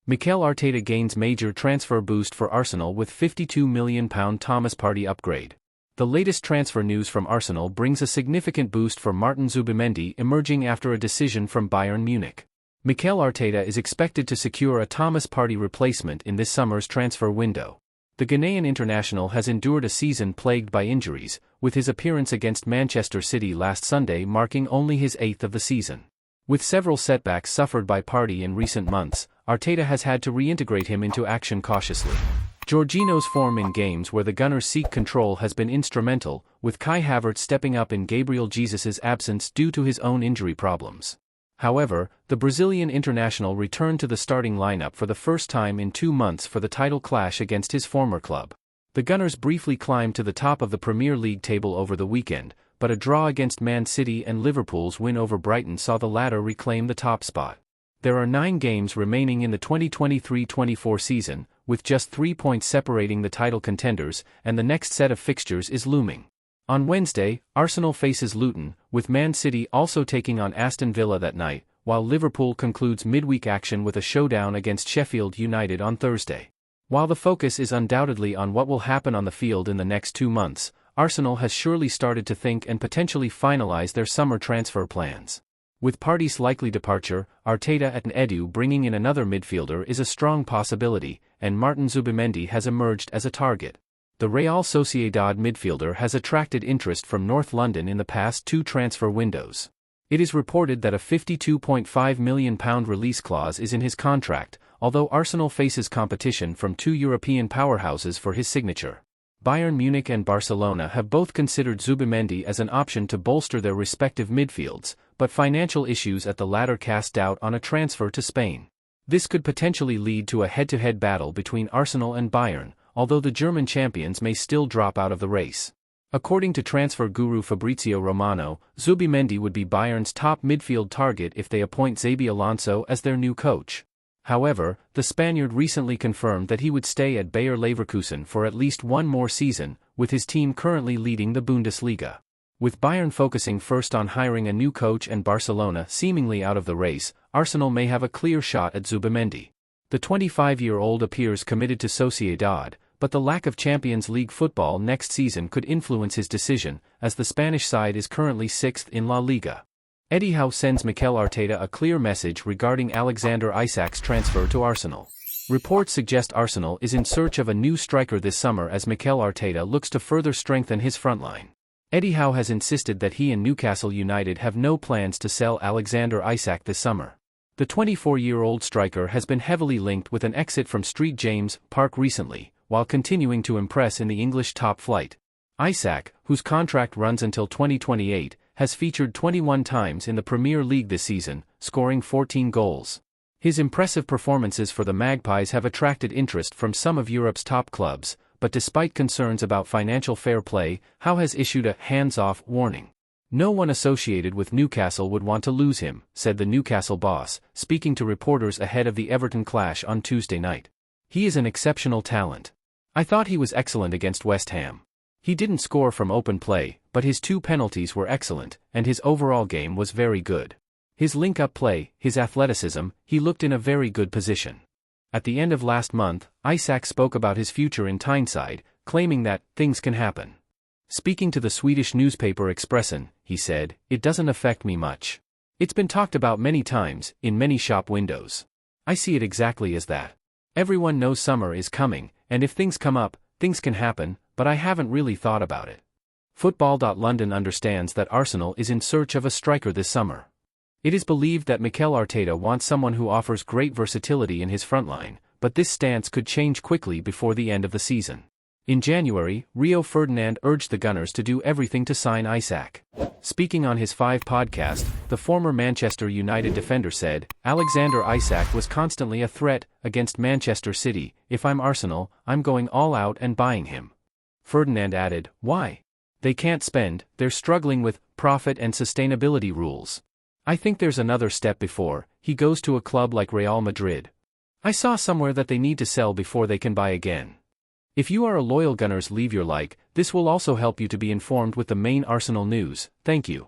Mikel Arteta gains major transfer boost for Arsenal with £52 million Thomas Partey upgrade. The latest transfer news from Arsenal brings a significant boost for Martin Zubimendi emerging after a decision from Bayern Munich. Mikel Arteta is expected to secure a Thomas Partey replacement in this summer's transfer window. The Ghanaian international has endured a season plagued by injuries, with his appearance against Manchester City last Sunday marking only his 8th of the season. With several setbacks suffered by Partey in recent months, Arteta has had to reintegrate him into action cautiously. Jorginho's form in games where the Gunners seek control has been instrumental, with Kai Havertz stepping up in Gabriel Jesus' absence due to his own injury problems. However, the Brazilian international returned to the starting lineup for the first time in 2 months for the title clash against his former club. The Gunners briefly climbed to the top of the Premier League table over the weekend, but a draw against Man City and Liverpool's win over Brighton saw the latter reclaim the top spot. There are 9 games remaining in the 2023-24 season, with just 3 points separating the title contenders, and the next set of fixtures is looming. On Wednesday, Arsenal faces Luton, with Man City also taking on Aston Villa that night, while Liverpool concludes midweek action with a showdown against Sheffield United on Thursday. While the focus is undoubtedly on what will happen on the field in the next 2 months, Arsenal has surely started to think and potentially finalize their summer transfer plans. With Partey's likely departure, Arteta and Edu bringing in another midfielder is a strong possibility, and Martin Zubimendi has emerged as a target. The Real Sociedad midfielder has attracted interest from North London in the past 2 transfer windows. It is reported that a £52.5 million release clause is in his contract, although Arsenal faces competition from 2 European powerhouses for his signature. Bayern Munich and Barcelona have both considered Zubimendi as an option to bolster their respective midfields, but financial issues at the latter cast doubt on a transfer to Spain. This could potentially lead to a head-to-head battle between Arsenal and Bayern, although the German champions may still drop out of the race. According to transfer guru Fabrizio Romano, Zubimendi would be Bayern's top midfield target if they appoint Xabi Alonso as their new coach. However, the Spaniard recently confirmed that he would stay at Bayer Leverkusen for at least 1 more season, with his team currently leading the Bundesliga. With Bayern focusing first on hiring a new coach and Barcelona seemingly out of the race, Arsenal may have a clear shot at Zubimendi. The 25-year-old appears committed to Sociedad, but the lack of Champions League football next season could influence his decision, as the Spanish side is currently 6th in La Liga. Eddie Howe sends Mikel Arteta a clear message regarding Alexander Isak's transfer to Arsenal. Reports suggest Arsenal is in search of a new striker this summer as Mikel Arteta looks to further strengthen his frontline. Eddie Howe has insisted that he and Newcastle United have no plans to sell Alexander Isak this summer. The 24-year-old striker has been heavily linked with an exit from St James' Park recently, while continuing to impress in the English top flight. Isak, whose contract runs until 2028, has featured 21 times in the Premier League this season, scoring 14 goals. His impressive performances for the Magpies have attracted interest from some of Europe's top clubs, but despite concerns about financial fair play, Howe has issued a hands-off warning. No one associated with Newcastle would want to lose him, said the Newcastle boss, speaking to reporters ahead of the Everton clash on Tuesday night. He is an exceptional talent. I thought he was excellent against West Ham. He didn't score from open play, but his 2 penalties were excellent, and his overall game was very good. His link-up play, his athleticism, he looked in a very good position. At the end of last month, Isak spoke about his future in Tyneside, claiming that things can happen. Speaking to the Swedish newspaper Expressen, he said, "It doesn't affect me much. It's been talked about many times, in many shop windows. I see it exactly as that. Everyone knows summer is coming, and if things come up, things can happen, but I haven't really thought about it." Football.London understands that Arsenal is in search of a striker this summer. It is believed that Mikel Arteta wants someone who offers great versatility in his frontline, but this stance could change quickly before the end of the season. In January, Rio Ferdinand urged the Gunners to do everything to sign Isak. Speaking on his 5 podcast, the former Manchester United defender said, "Alexander Isak was constantly a threat against Manchester City. If I'm Arsenal, I'm going all out and buying him." Ferdinand added, "Why? They can't spend, they're struggling with profit and sustainability rules. I think there's another step before he goes to a club like Real Madrid. I saw somewhere that they need to sell before they can buy again." If you are a loyal Gunners, leave your like. This will also help you to be informed with the main Arsenal news. Thank you.